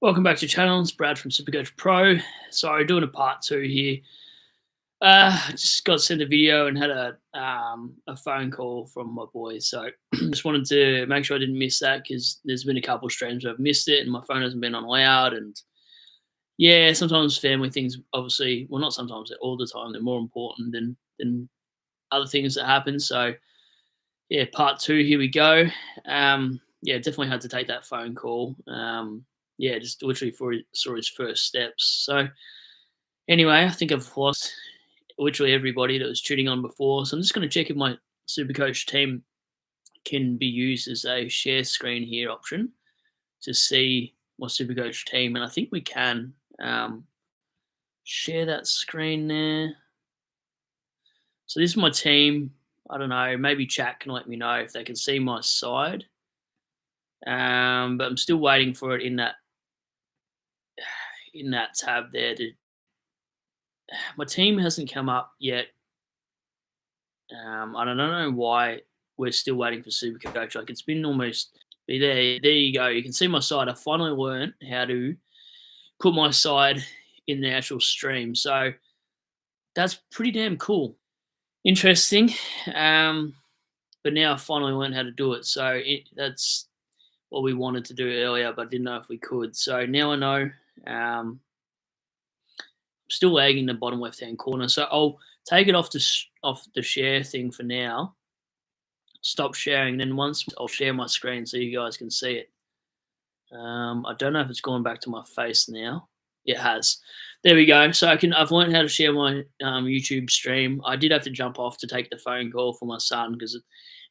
Welcome back to the channel. It's Brad from Supercoach Pro. Sorry, doing a part 2 here. Just got sent a video and had a phone call from my boys. So just wanted to make sure I didn't miss that because there's been a couple of streams where I've missed it and my phone hasn't been on loud. And yeah, sometimes family things, obviously, well, not sometimes, all the time, they're more important than other things that happen. So yeah, part 2, here we go. Yeah, definitely had to take that phone call. Yeah, just literally saw his first steps. So anyway, I think I've lost literally everybody that was tuning on before. So I'm just going to check if my Supercoach team can be used as a share screen here option to see my Supercoach team, and I think we can share that screen there. So this is my team. I don't know. Maybe chat can let me know if they can see my side. But I'm still waiting for it in that tab there. My team hasn't come up yet. I don't know why we're still waiting for Supercoach. Like, it's been almost there. There you go. You can see my side. I finally learned how to put my side in the actual stream. So that's pretty damn cool. Interesting. But now I finally learned how to do it. So that's what we wanted to do earlier, but didn't know if we could. So now I know. Still lagging in the bottom left-hand corner. So I'll take it off the share thing for now. Stop sharing. Then once I'll share my screen so you guys can see it. I don't know if it's gone back to my face now. It has. There we go. So I've learned how to share my YouTube stream. I did have to jump off to take the phone call for my son because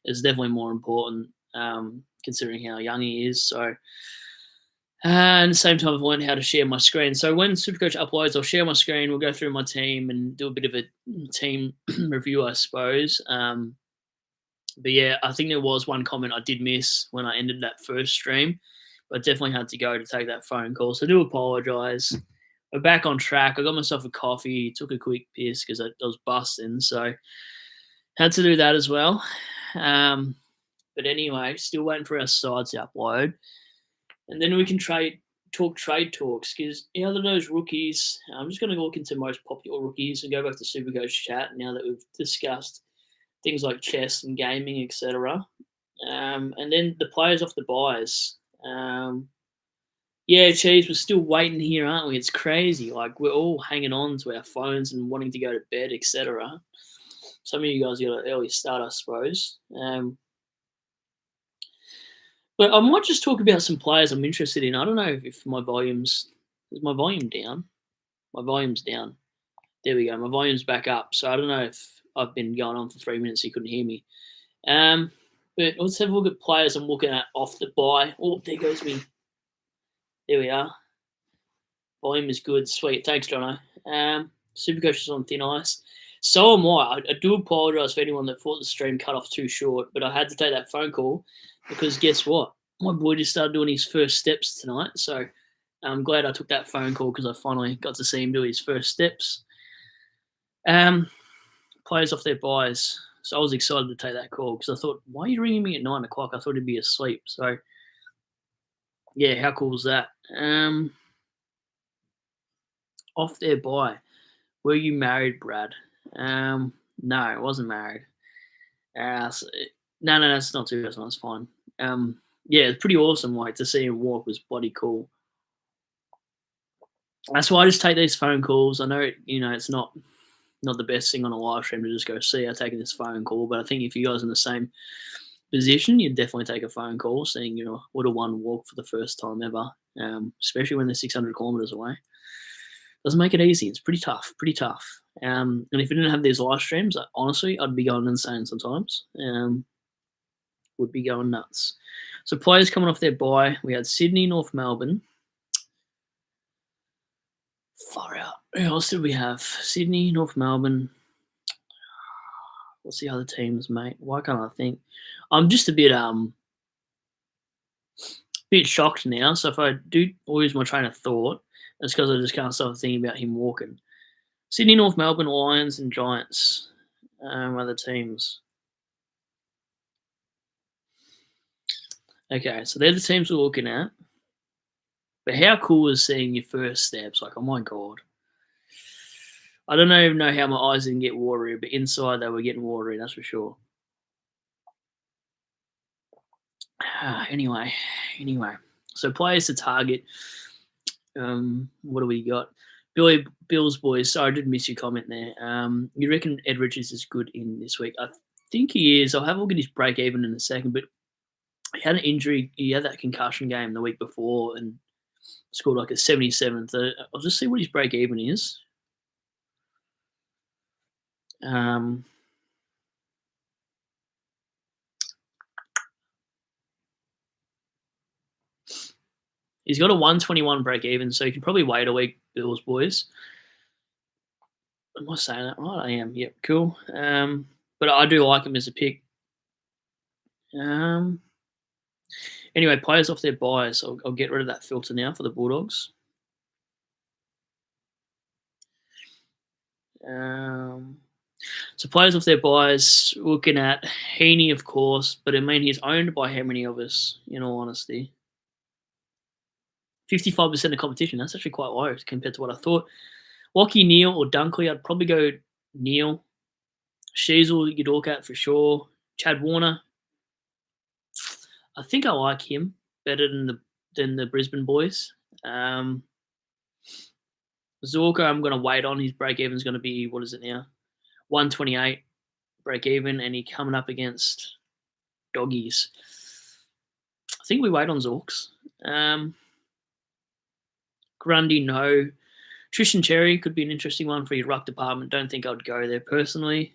it's definitely more important considering how young he is. So and at the same time, I've learned how to share my screen. So when Supercoach uploads, I'll share my screen. We'll go through my team and do a bit of a team review, I suppose. But yeah, I think there was one comment I did miss when I ended that first stream. But I definitely had to go to take that phone call. So I do apologise. We're back on track. I got myself a coffee, took a quick piss because I was busting. So had to do that as well. But anyway, still waiting for our sides to upload. And then we can talk trade talks because out of those rookies, I'm just going to look into most popular rookies and go back to Supercoach chat now that we've discussed things like chess and gaming, etc. And then the players off the buys. Yeah, Cheese, we're still waiting here, aren't we? It's crazy. Like, we're all hanging on to our phones and wanting to go to bed, etc. Some of you guys got an early start, I suppose. But I might just talk about some players I'm interested in. I don't know if is my volume down? My volume's down. There we go. My volume's back up. So I don't know if I've been going on for 3 minutes. You couldn't hear me. But let's have a look at players I'm looking at off the buy. Oh, there goes me. There we are. Volume is good. Sweet. Thanks, Jono. Supercoach is on thin ice. So am I. I do apologise for anyone that thought the stream cut off too short, but I had to take that phone call because guess what? My boy just started doing his first steps tonight. So I'm glad I took that phone call because I finally got to see him do his first steps. Players off their buys. So I was excited to take that call because I thought, why are you ringing me at 9 o'clock? I thought he'd be asleep. So, yeah, how cool is that? Off their buy. Were you married, Brad? No, I wasn't married. No, that's not too personal. That's fine. Yeah, it's pretty awesome. Like, to see him walk was bloody cool. That's why I just take these phone calls. I know, it's not the best thing on a live stream to just go see I'm taking this phone call, but I think if you guys are in the same position, you'd definitely take a phone call, seeing would have won walk for the first time ever, especially when they're 600 kilometers away. Doesn't make it easy. It's pretty tough. And if we didn't have these live streams, honestly, I'd be going insane sometimes. Would be going nuts. So players coming off their bye. We had Sydney, North Melbourne. Far out. Who else did we have? Sydney, North Melbourne. What's the other teams, mate? Why can't I think? I'm just a bit shocked now. So if I do lose my train of thought, it's because I just can't stop thinking about him walking. Sydney, North Melbourne, Lions and Giants. Other teams. Okay, so they're the teams we're looking at. But how cool is seeing your first steps? Like, oh my God. I don't even know how my eyes didn't get watery, but inside they were getting watery, that's for sure. Anyway. So players to target. What do we got? Bill's boys. Sorry, I did miss your comment there. You reckon Ed Richards is good in this week? I think he is. I'll have a look at his break even in a second, but he had an injury. He had that concussion game the week before and scored like a 77th. I'll just see what his break even is. He's got a 121 break even, so you can probably wait a week, Bills boys. Am I saying that right? I am. Yep, cool. But I do like him as a pick. Anyway, players off their buys. I'll get rid of that filter now for the Bulldogs. So players off their buys, looking at Heaney, of course, but I mean he's owned by how many of us, in all honesty? 55% of competition. That's actually quite low compared to what I thought. Lockie, Neal, or Dunkley. I'd probably go Neal. Sheasel, you'd look at for sure. Chad Warner. I think I like him better than the Brisbane boys. Zorko, I'm going to wait on. His break even is going to be, what is it now? 128 break even, and he coming up against doggies. I think we wait on Zorks. Grundy, no. Tristan Cherry could be an interesting one for your ruck department. Don't think I'd go there personally.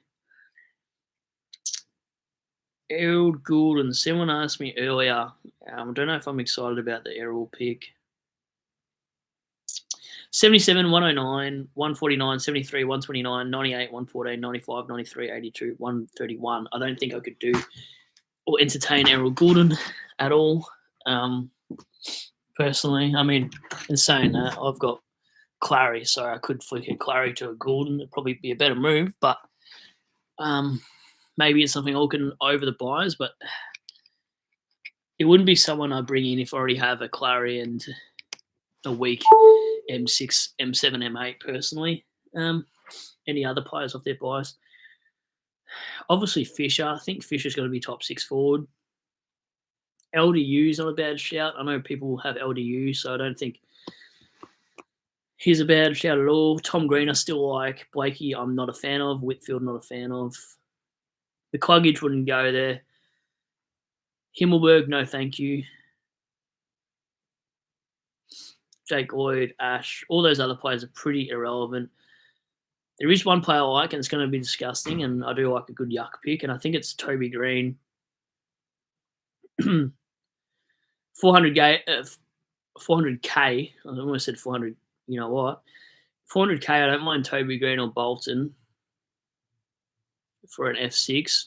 Errol Goulden. Someone asked me earlier. I don't know if I'm excited about the Errol pick. 77, 109, 149, 73, 129, 98, 114, 95, 93, 82, 131. I don't think I could do or entertain Errol Goulden at all. Personally, I mean, in saying that, I've got Clary, so I could flick a Clary to a Goulden. It'd probably be a better move, but maybe it's something I can over the buys, but it wouldn't be someone I bring in if I already have a Clary and a weak M6, M7, M8 personally. Any other players off their buys? Obviously Fisher. I think Fisher's going to be top 6 forward. LDU's not a bad shout. I know people have LDU, so I don't think he's a bad shout at all. Tom Green I still like. Blakey I'm not a fan of. Whitfield not a fan of. The Cluggage wouldn't go there. Himmelberg, no thank you. Jake Lloyd, Ash, all those other players are pretty irrelevant. There is one player I like, and it's going to be disgusting, and I do like a good yuck pick, and I think it's Toby Green. 400K. I almost said 400. You know what? 400K. I don't mind Toby Green or Bolton for an F6.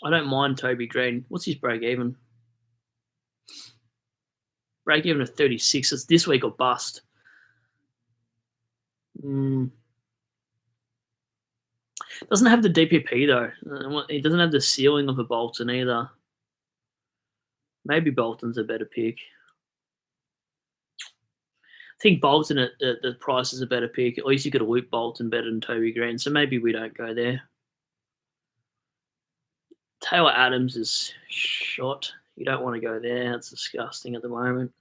I don't mind Toby Green. What's his break even? Break even of 36. It's this week or bust. Doesn't have the DPP though. He doesn't have the ceiling of a Bolton either. Maybe Bolton's a better pick. I think Bolton at the price is a better pick. At least you could have Luke Bolton better than Toby Green. So maybe we don't go there. Taylor Adams is shot. You don't want to go there. That's disgusting at the moment.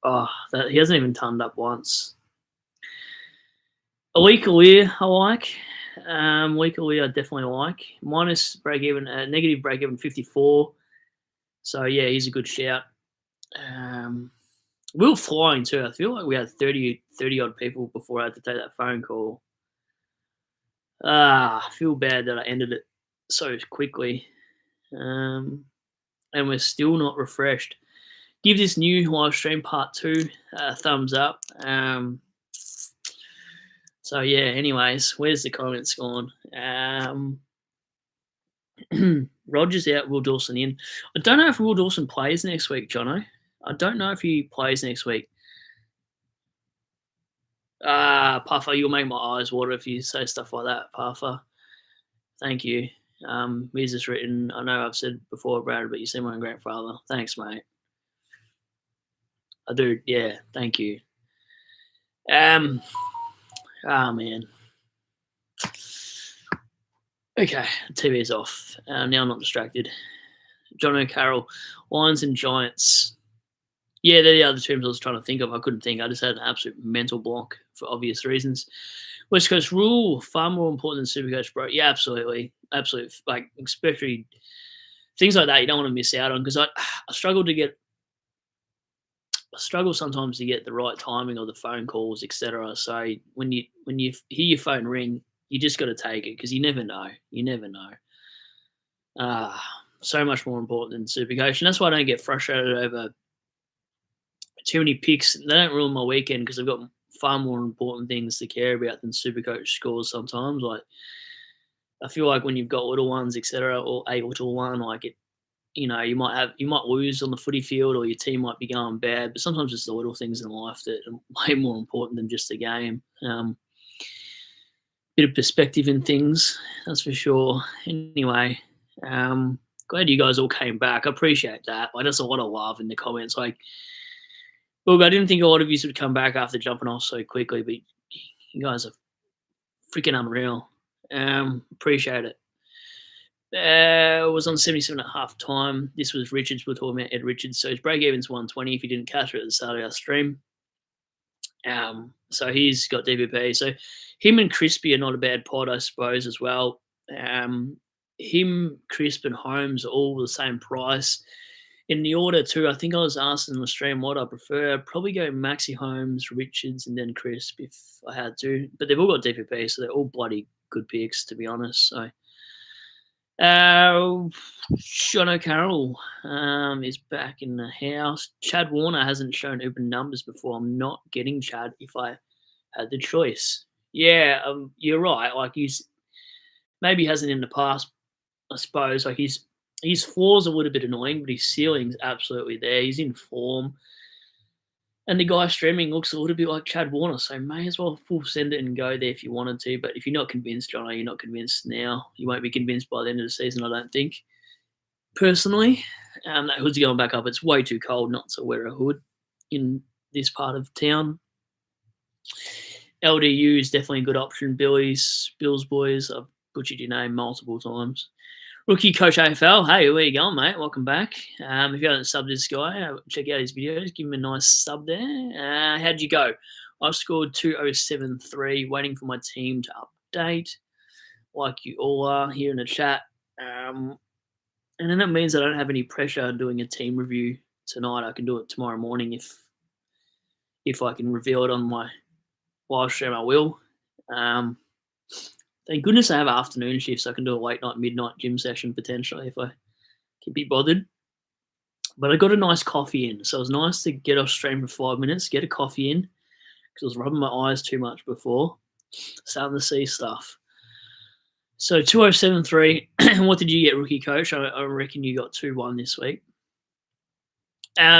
Oh, he hasn't even turned up once. Alik Alir, I like. Alik Alir, I definitely like. Minus break even, negative break even 54. So yeah, he's a good shout. We were flying too. I feel like we had 30 odd people before I had to take that phone call. I feel bad that I ended it so quickly. And we're still not refreshed. Give this new live stream part 2 a thumbs up. So yeah, anyways, where's the comments gone? Rogers out, Will Dawson in. I don't know if Will Dawson plays next week, Jono. I don't know if he plays next week. Puffer, you'll make my eyes water if you say stuff like that, Puffer. Thank you. He's just written, I know I've said before, Brad, but you seem like a great father. Thanks, mate. I do, yeah, thank you. Man. Okay, TV's off. Now I'm not distracted. John O'Carroll, Lions and Giants. Yeah, they're the other teams I was trying to think of. I couldn't think. I just had an absolute mental block for obvious reasons. West Coast rule, far more important than Supercoach, bro. Yeah, absolutely. Absolutely. Like, especially things like that you don't want to miss out on, because I struggle sometimes to get the right timing of the phone calls, etc. So when you hear your phone ring, you just got to take it, because you never know. You never know. So much more important than Supercoach. And that's why I don't get frustrated over too many picks. They don't ruin my weekend, because I've got far more important things to care about than Supercoach scores sometimes. Like, I feel like when you've got little ones, etc., or a little one, like it, you might lose on the footy field, or your team might be going bad. But sometimes it's the little things in life that are way more important than just the game. Bit of perspective in things, that's for sure. Anyway, glad you guys all came back. I appreciate that. Like, there's a lot of love in the comments. Like, look, I didn't think a lot of you would come back after jumping off so quickly, but you guys are freaking unreal. Appreciate it. It was on 77 at half time. This was Richards. We're talking about Ed Richards. So his break even's 120 if you didn't catch it at the start of our stream. So he's got DVP. So him and Crispy are not a bad pod, I suppose, as well. Him, Crisp, and Holmes are all the same price. In the order, too, I think I was asking in the stream what I prefer. I'd probably go Maxi, Holmes, Richards, and then Crisp if I had to. But they've all got DPP, so they're all bloody good picks, to be honest. So, John O'Carroll is back in the house. Chad Warner hasn't shown open numbers before. I'm not getting Chad if I had the choice. Yeah, you're right. Like, maybe hasn't in the past, I suppose. Like, his floor's a little bit annoying, but his ceiling's absolutely there. He's in form. And the guy streaming looks a little bit like Chad Warner, so may as well full send it and go there if you wanted to. But if you're not convinced, Jono, you're not convinced now. You won't be convinced by the end of the season, I don't think. Personally, that hood's going back up. It's way too cold not to wear a hood in this part of town. LDU is definitely a good option. Bills boys, I've butchered your name multiple times. Rookie Coach AFL, hey, where you going, mate? Welcome back. If you haven't subbed this guy, check out his videos. Give him a nice sub there. How'd you go? I scored 207.3, waiting for my team to update, like you all are here in the chat. And then that means I don't have any pressure doing a team review tonight. I can do it tomorrow morning if I can reveal it on my live stream. I will. Thank goodness I have afternoon shifts. So I can do a late night, midnight gym session potentially if I can be bothered. But I got a nice coffee in. So it was nice to get off stream for 5 minutes, get a coffee in, because I was rubbing my eyes too much before. Starting to see stuff. So 207.3. What did you get, Rookie Coach? I reckon you got 2-1 this week.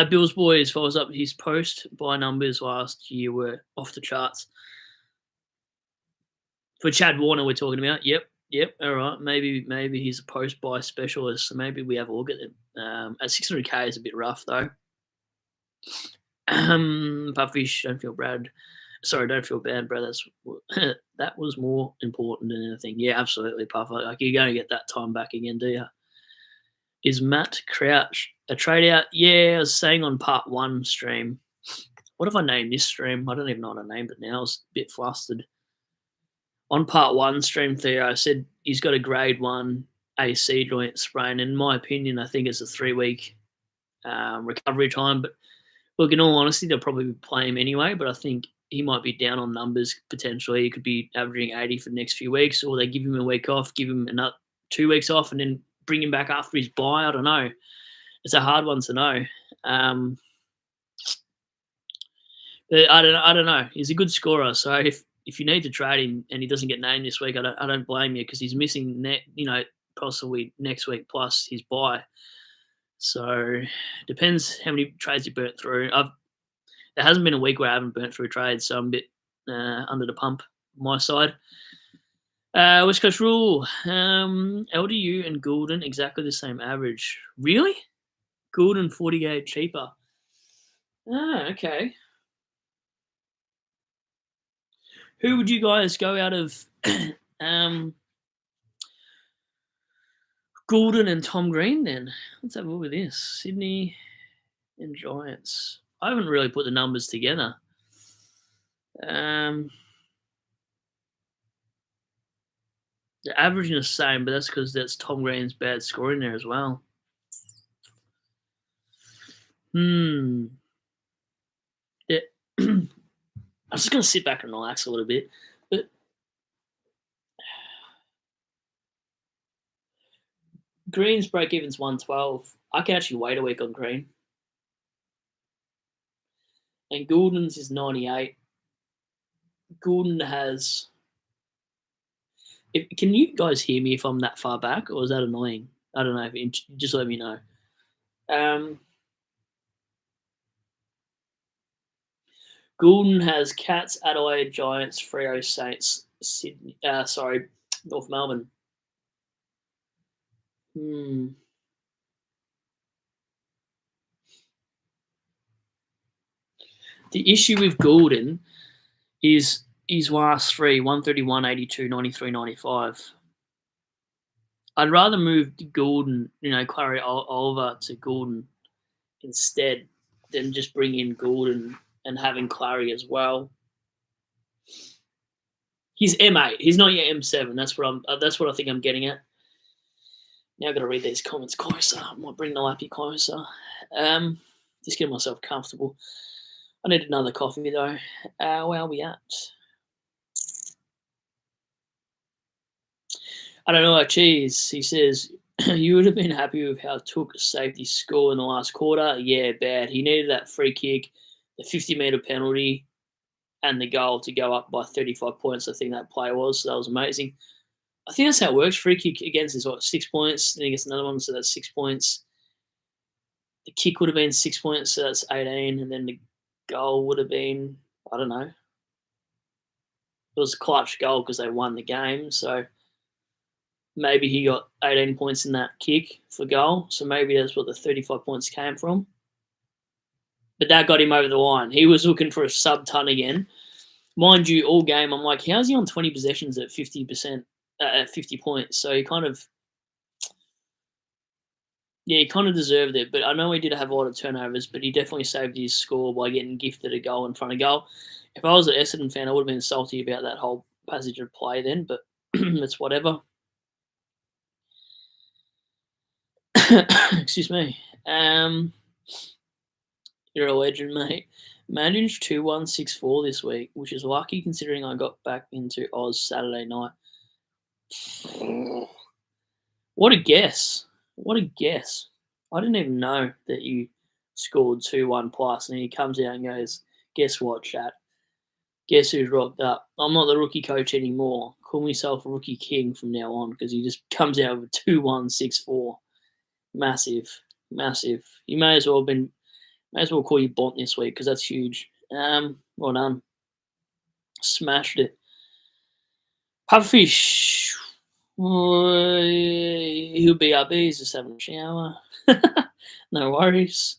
Bills boys follows up his post. Buy numbers last year were off the charts. For Chad Warner, we're talking about. Yep. All right. Maybe he's a post buy specialist, so maybe we have a look at it. At 600k is a bit rough though. Puffish, don't feel bad. Sorry, don't feel bad, bro. That was more important than anything. Yeah, absolutely, Puff. Like, you're going to get that time back again, do you? Is Matt Crouch a trade out? Yeah, I was saying on part 1 stream. What have I named this stream? I don't even know what I named it now. I was a bit flustered. On part 1 stream, Theo, I said he's got a grade 1 AC joint sprain. In my opinion, I think it's a 3-week recovery time. But look, in all honesty, they'll probably play him anyway. But I think he might be down on numbers potentially. He could be averaging 80 for the next few weeks, or they give him a week off, give him another 2 weeks off, and then bring him back after his bye. I don't know. It's a hard one to know. But I don't know. He's a good scorer, so if you need to trade him and he doesn't get named this week, I don't blame you, because he's missing possibly next week plus his bye. So depends how many trades you burnt through. There hasn't been a week where I haven't burnt through trades, so I'm a bit under the pump on my side. West Coast rule. LDU and Goulden exactly the same average. Really? Goulden 48 cheaper. Ah, okay. Who would you guys go out of Goulden and Tom Green then? Let's have a look at this. Sydney and Giants. I haven't really put the numbers together. The averaging the same, but that's because that's Tom Green's bad scoring there as well. Yeah. I'm just going to sit back and relax a little bit. But Green's break even's 112. I can actually wait a week on Green. And Goulden's is 98. Goulden has. Can you guys hear me if I'm that far back, or is that annoying? I don't know. Just let me know. Goulden has Cats, Adelaide, Giants, Freo, Saints, Sydney. North Melbourne. The issue with Goulden is his last three: 131, 82, 93, 95. I'd rather move Goulden, Clary Oliver to Goulden instead than just bring in Goulden and having Clary as well. He's M8. He's not yet M7. That's what I think I'm getting at. Now I've got to read these comments closer. I might bring the lappy closer. Just get myself comfortable. I need another coffee though. Where are we at? I don't know. Cheese. He says you would have been happy with how Took saved his score in the last quarter. Yeah, bad. He needed that free kick, the 50-metre penalty, and the goal to go up by 35 points. I think that play was. So that was amazing. I think that's how it works. Free kick against is 6 points. Then he gets another one, so that's 6 points. The kick would have been 6 points, so that's 18. And then the goal would have been, I don't know. It was a clutch goal because they won the game. So maybe he got 18 points in that kick for goal. So maybe that's what the 35 points came from. But that got him over the line. He was looking for a sub-ton again. Mind you, all game, I'm like, how's he on 20 possessions at 50%? At 50 points, so he kind of deserved it. But I know he did have a lot of turnovers, but he definitely saved his score by getting gifted a goal in front of goal. If I was an Essendon fan, I would have been salty about that whole passage of play then, but it's whatever. Excuse me. You're a legend, mate. Managed 2164 this week, which is lucky considering I got back into Oz Saturday night. What a guess. What a guess. I didn't even know that you scored 2-1 plus, and he comes out and goes, guess what, chat? Guess who's rocked up? I'm not the rookie coach anymore. Call myself rookie king from now on, because he just comes out with a 2-1-6-4. Massive. Massive. You may as well call you Bont this week, because that's huge. Well done. Smashed it. Puffish. He'll be up. He's just having a shower. No worries.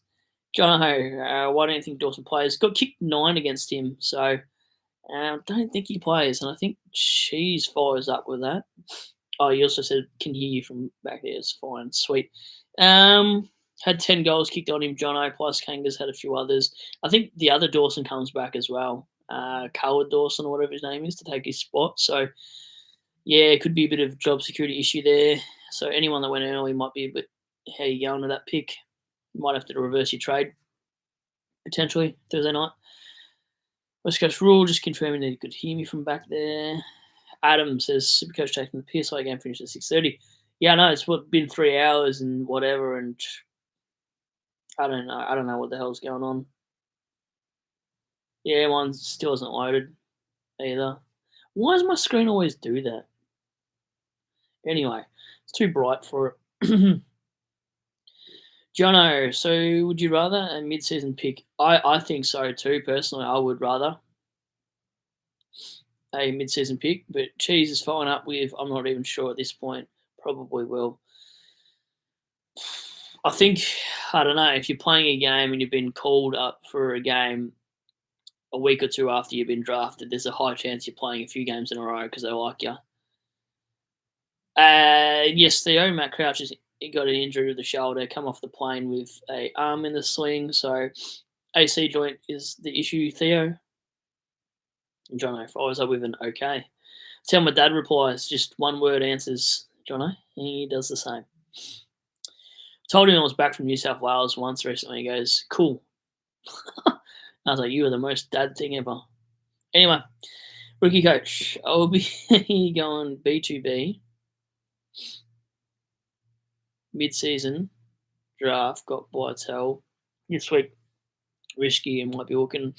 John, why don't you think Dawson plays? Got kicked 9 against him, so I don't think he plays. And I think Cheese follows up with that. Oh, he also said, can hear you from back there. It's fine. Sweet. Had 10 goals kicked on him. Jono plus Kangas had a few others. I think the other Dawson comes back as well. Coward Dawson or whatever his name is to take his spot. So, yeah, it could be a bit of job security issue there. So anyone that went early might be a bit, how you going to that pick? You might have to reverse your trade, potentially, Thursday night. West Coast Rule, just confirming that you could hear me from back there. Adam says, Supercoach taking the PSI game finished at 6:30. Yeah, no, it's been 3 hours and whatever, and I don't know. I don't know what the hell's going on. Yeah, mine still isn't loaded either. Why does my screen always do that? Anyway, it's too bright for it. Jono, so would you rather a mid-season pick? I think so too, personally. I would rather. a mid-season pick, but Cheese is following up with, I'm not even sure at this point, probably will. I think, I don't know, if you're playing a game and you've been called up for a game a week or two after you've been drafted, there's a high chance you're playing a few games in a row because they like you. Yes, Theo, Matt Crouch he got an injury with the shoulder, come off the plane with a arm in the sling, so AC joint is the issue, Theo. And Jono follows up with an okay. Tell my dad replies, just one word answers, Jono. He does the same. Told him I was back from New South Wales once recently. He goes, cool. I was like, you are the most dad thing ever. Anyway, rookie coach. I'll be going B2B. Mid-season draft. Got Blightel this week. Risky and might be looking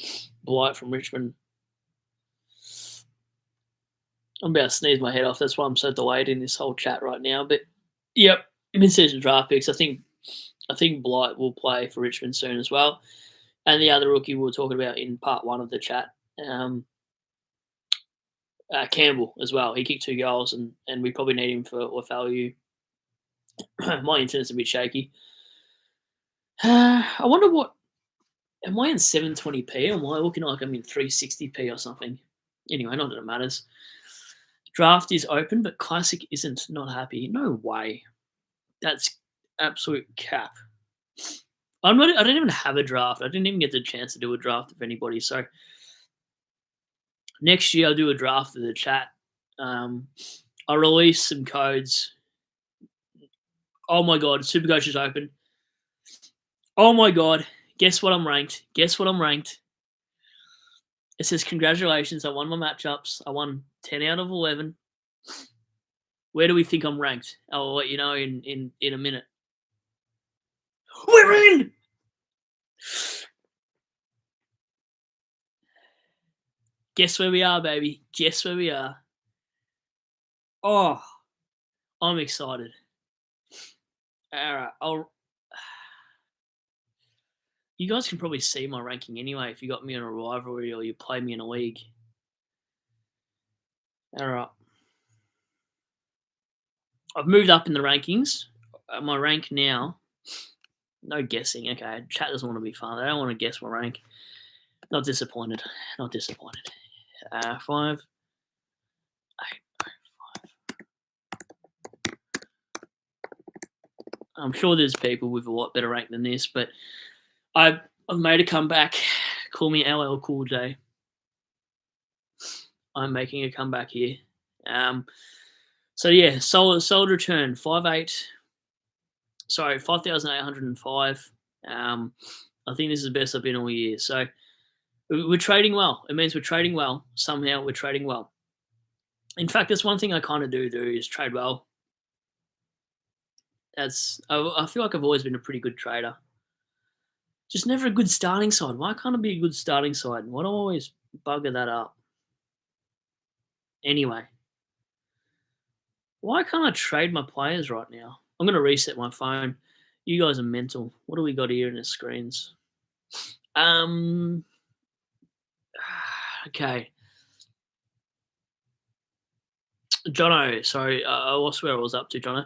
Blight from Richmond. I'm about to sneeze my head off. That's why I'm so delayed in this whole chat right now. But, yep, mid-season draft picks. I think Blight will play for Richmond soon as well. And the other rookie we were talking about in part one of the chat, Campbell as well. He kicked 2 goals, and we probably need him for value. My internet's a bit shaky. I wonder what. Am I in 720p? Or am I looking like I'm in 360p or something? Anyway, not that it matters. Draft is open, but Classic isn't. Not happy. No way. That's absolute cap. I don't even have a draft. I didn't even get the chance to do a draft of anybody. So next year I'll do a draft of the chat. I'll release some codes. Oh my god, Supercoach is open. Oh my god, guess what I'm ranked? It says congratulations, I won my matchups. I won 10 out of 11. Where do we think I'm ranked? I'll let you know in a minute. We're in! Guess where we are, baby. Guess where we are. Oh, I'm excited. All right, you guys can probably see my ranking anyway if you got me in a rivalry or you play me in a league. All right. I've moved up in the rankings. My rank now, no guessing. Okay, chat doesn't want to be fun. They don't want to guess my rank. Not disappointed. 5, 8, 5. I'm sure there's people with a lot better rank than this, but I've made a comeback. Call me LL Cool J. I'm making a comeback here. So yeah, solid return. 5,805. I think this is the best I've been all year. So we're trading well. It means we're trading well. Somehow we're trading well. In fact, that's one thing I kind of do is trade well. I feel like I've always been a pretty good trader. Just never a good starting side. Why can't I be a good starting side? Why do I always bugger that up? Anyway. Why can't I trade my players right now? I'm going to reset my phone. You guys are mental. What do we got here in the screens? Okay. Jono, sorry, I lost where I was up to, Jono.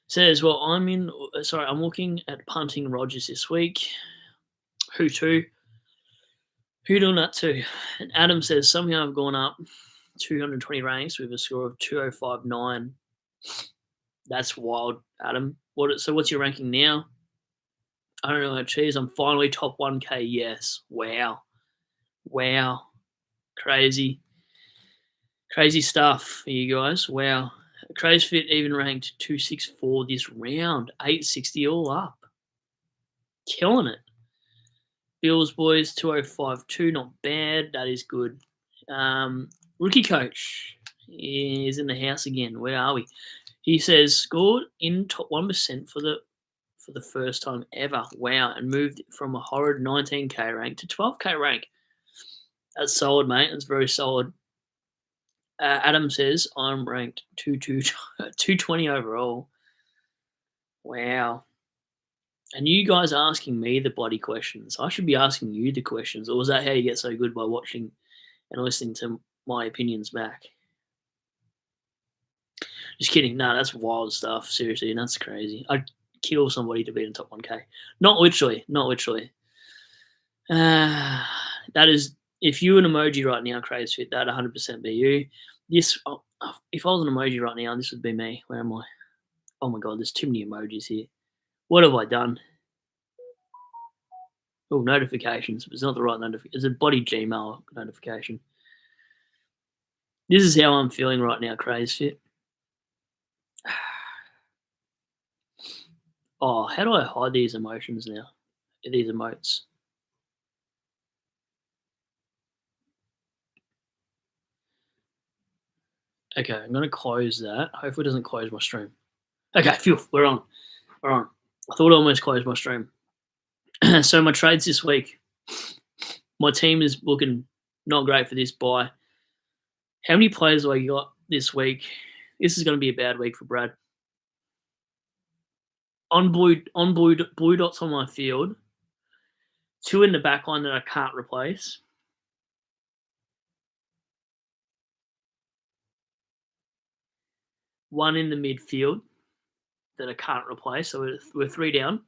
Says, well, I'm looking at punting Rogers this week. Who to? Who doing that to? And Adam says, somehow I've gone up 220 ranks with a score of 2059. That's wild, Adam. So what's your ranking now? I don't know, cheese. I'm finally top 1K. Yes. Wow. Crazy stuff for you guys. Wow. Craze Fit even ranked 264 this round. 860 all up. Killing it. Bills boys 2052. Not bad. That is good. Rookie coach is in the house again. Where are we? He says scored in top 1% for the first time ever. Wow. And moved from a horrid 19K rank to 12K rank. That's solid, mate. That's very solid. Adam says I'm ranked 220 overall. Wow. And you guys are asking me the bloody questions. I should be asking you the questions. Or is that how you get so good by watching and listening to my opinions back. Just kidding. No, that's wild stuff. Seriously, that's crazy. I'd kill somebody to be in top 1K. Not literally. Not literally. That is, if you were an emoji right now, Craze Fit, that'd 100% be you. This, if I was an emoji right now, this would be me. Where am I? Oh my god, there's too many emojis here. What have I done? Oh, notifications. It's not the right notification. It's a body Gmail notification. This is how I'm feeling right now, Craze Fit. Oh, how do I hide these emotions now? These emotes. Okay, I'm gonna close that. Hopefully it doesn't close my stream. Okay, phew, we're on. We're on. I thought I almost closed my stream. So my trades this week. My team is looking not great for this buy. How many players have I got this week? This is going to be a bad week for Brad. On blue dots on my field. 2 in the back line that I can't replace. One in the midfield that I can't replace. So we're 3 down.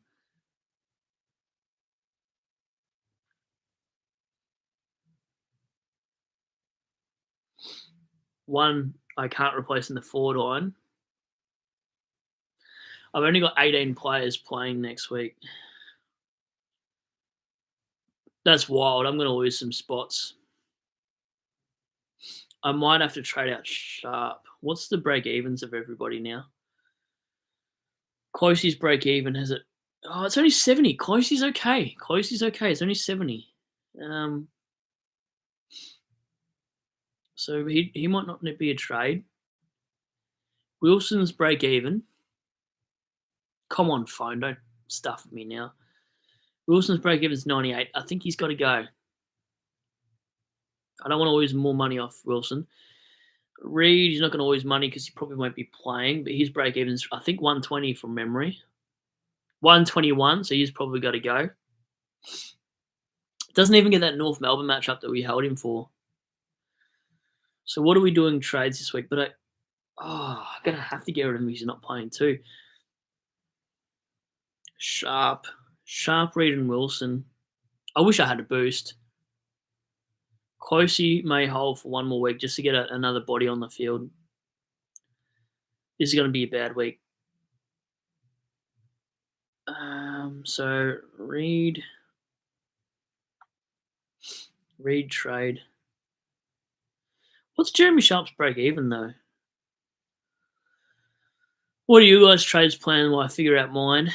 One I can't replace in the forward line. I've only got 18 players playing next week. That's wild. I'm going to lose some spots. I might have to trade out Sharp. What's the break evens of everybody now? Closey's break even has it. Oh, it's only 70. Closey's okay. Closey's okay. It's only 70. So he might not be a trade. Wilson's break even. Come on, phone. Don't stuff me now. Wilson's break even is 98. I think he's got to go. I don't want to lose more money off Wilson. Reed, he's not going to lose money because he probably won't be playing, but his break even is, I think, 120 from memory. 121, so he's probably got to go. Doesn't even get that North Melbourne matchup that we held him for. So what are we doing trades this week? But I'm going to have to get rid of him because he's not playing too. Sharp, Reed and Wilson. I wish I had a boost. Closey may hold for 1 more week just to get another body on the field. This is going to be a bad week. So Reed trade. What's Jeremy Sharp's break even though? What are you guys trades planning while I figure out mine?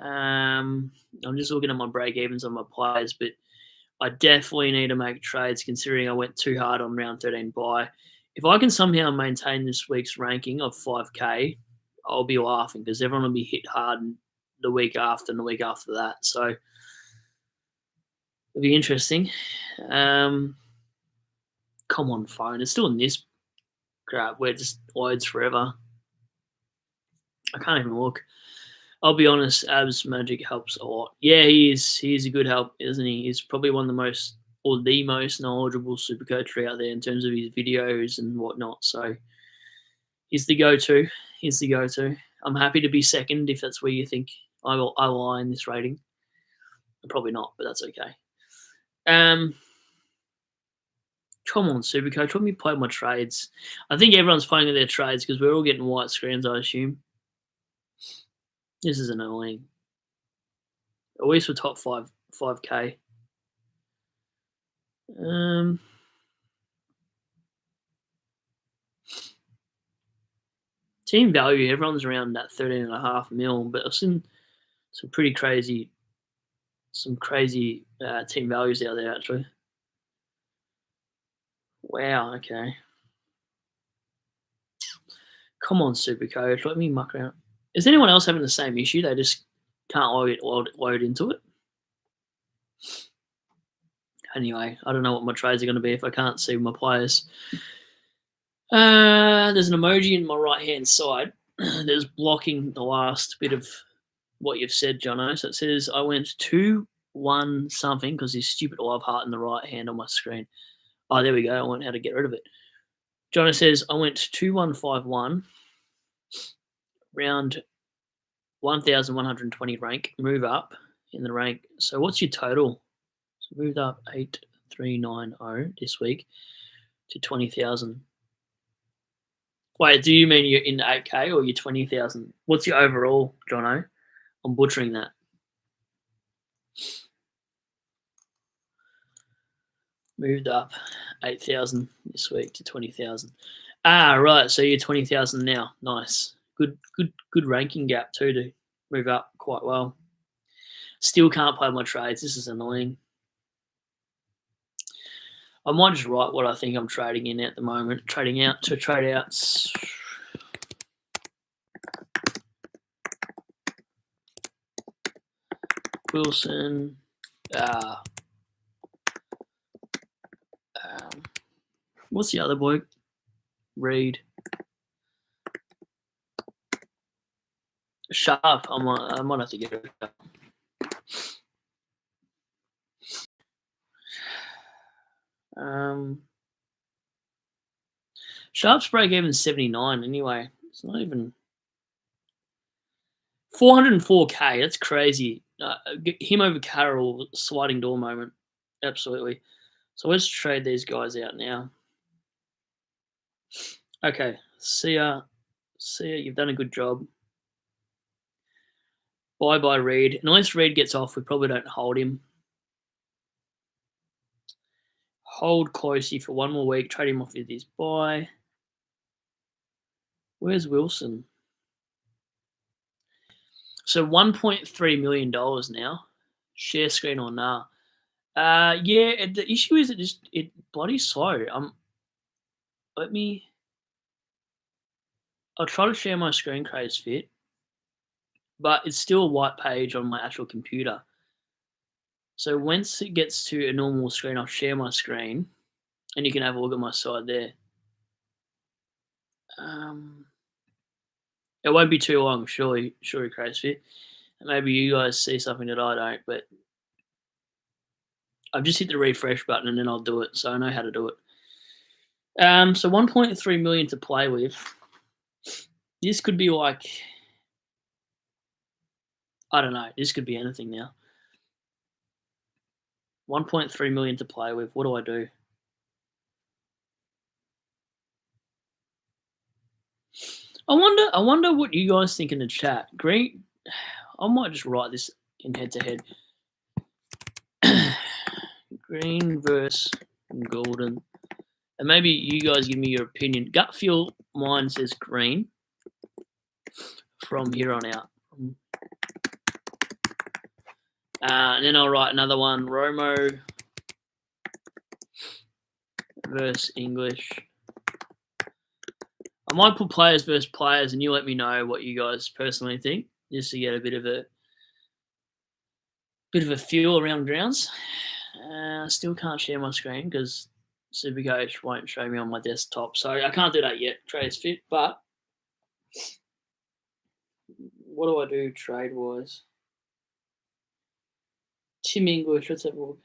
I'm just looking at my break evens on my players, but I definitely need to make trades considering I went too hard on round 13 buy. If I can somehow maintain this week's ranking of 5K, I'll be laughing because everyone will be hit hard the week after and the week after that. So it'll be interesting. Come on, phone. It's still in this crap. We're just loads forever. I can't even look. I'll be honest, Abs Magic helps a lot. Yeah, he is. He's a good help, isn't he? He's probably one of the most, or the most knowledgeable super coach out there in terms of his videos and whatnot. So he's the go-to. He's the go-to. I'm happy to be second if that's where you think I lie in this rating. Probably not, but that's okay. Come on, Supercoach. Let me play my trades. I think everyone's playing with their trades because we're all getting white screens, I assume. This is annoying. At least we're top 5K. Team value, everyone's around that 13.5 mil, but I've seen some pretty crazy, team values out there actually. Wow, okay. Come on, Supercoach, let me muck around. Is anyone else having the same issue? They just can't load into it? Anyway, I don't know what my trades are going to be if I can't see my players. There's an emoji in my right-hand side that's blocking the last bit of what you've said, Jono. So it says I went 2-1 something because this stupid live heart in the right hand on my screen. Oh, there we go. I went how to get rid of it. Jono says, I went 2151, round 1120 rank, move up in the rank. So what's your total? So moved up 8390 this week to 20,000. Wait, do you mean you're in 8K or you're 20,000? What's your overall, Jono? I'm butchering that. Moved up 8,000 this week to 20,000. Ah, right. So you're 20,000 now. Nice. Good ranking gap too to move up quite well. Still can't play my trades. This is annoying. I might just write what I think I'm trading in at the moment. Trading out to trade outs. Wilson. What's the other bloke? Reed. Sharp. I might have to get it. Sharp's break even 79 anyway. It's not even 404k. That's crazy. Him over Carroll, sliding door moment. Absolutely. So let's trade these guys out now. Okay. See ya. You've done a good job. Bye, Reed. Unless Reed gets off, we probably don't hold him. Hold Closey for one more week. Trade him off with his buy. Where's Wilson? So $1.3 million now. Share screen or nah? Yeah. The issue is it bloody slow. I'll try to share my screen, Craze Fit, but it's still a white page on my actual computer. So once it gets to a normal screen, I'll share my screen, and you can have a look at my side there. It won't be too long, surely, Craze Fit. Maybe you guys see something that I don't, but I've just hit the refresh button and then I'll do it, so I know how to do it. So 1.3 million to play with. This could be like, I don't know. This could be anything now. 1.3 million to play with. What do I do? I wonder what you guys think in the chat. Green. I might just write this in head-to-head. Green versus Golden. And maybe you guys give me your opinion. Gut feel, mine says green from here on out. And then I'll write another one. Romo versus English. I might put players versus players, and you let me know what you guys personally think, just to get a bit of a feel around grounds. Still can't share my screen because Supercoach won't show me on my desktop, so I can't do that yet. Trade's fit, but what do I do trade wise? Tim English, let's have a look.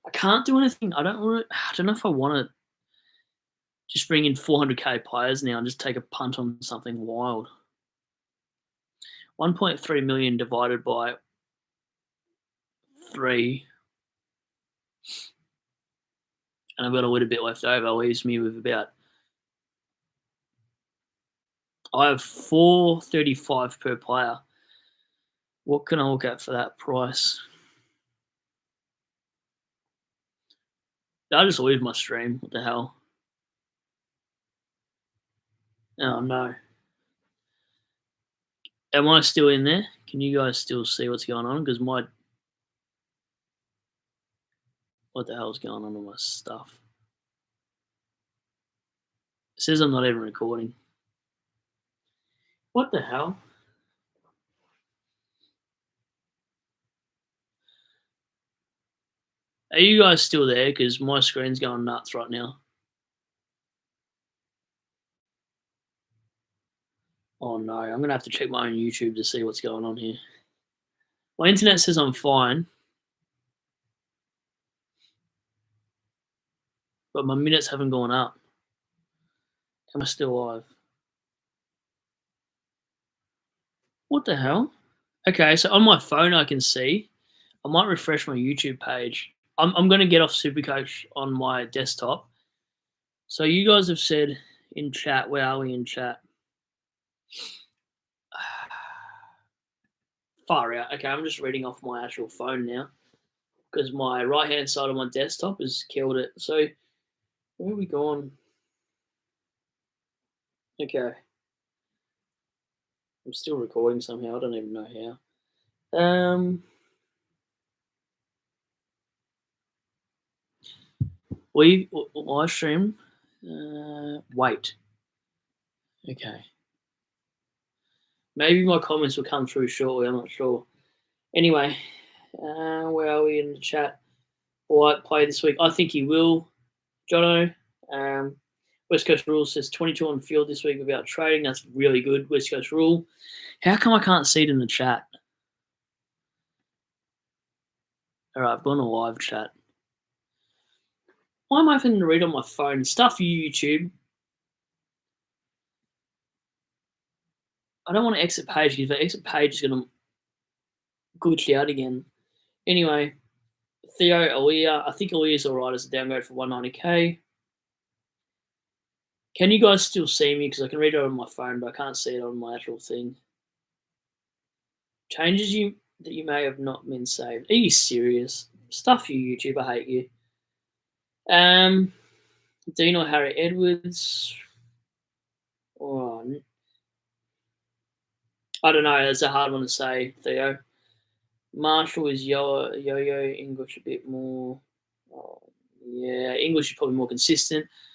I can't do anything. I don't know if I want to just bring in 400k players now and just take a punt on something wild. 1.3 million divided by 3. And I've got a little bit left over. Leaves me with about, I have 435 per player. What can I look at for that price? Did I just lose my stream? What the hell? Oh no. Am I still in there? Can you guys still see what's going on? Because what the hell is going on with my stuff? It says I'm not even recording. What the hell? Are you guys still there? Because my screen's going nuts right now. Oh no, I'm going to have to check my own YouTube to see what's going on here. My internet says I'm fine. but my minutes haven't gone up. Am I still live? What the hell? Okay, so on my phone I can see. I might refresh my YouTube page. I'm going to get off Supercoach on my desktop. So you guys have said in chat, where are we in chat? Far out. Okay, I'm just reading off my actual phone now because my right-hand side of my desktop has killed it. So where are we gone? Okay. I'm still recording somehow. I don't even know how. We live stream. Wait. Okay. Maybe my comments will come through shortly. I'm not sure. Anyway, where are we in the chat? White play this week. I think he will. Jono. West Coast Rule says 22 on field this week without trading. That's really good. West Coast Rule. How come I can't see it in the chat? All right, I've gone to live chat. Why am I having to read on my phone? Stuff you, YouTube. I don't want to exit page because the exit page is going to glitch out again. Anyway, Theo Aaliyah. I think Aaliyah's all right as a downgrade for 190k. Can you guys still see me? Because I can read it on my phone, but I can't see it on my actual thing. Changes that you may have not been saved. Are you serious? Stuff you, YouTube. I hate you. Dean or Harry Edwards. Oh, I don't know. That's a hard one to say, Theo. Marshall is yo-yo. English a bit more. Oh, yeah, English is probably more consistent.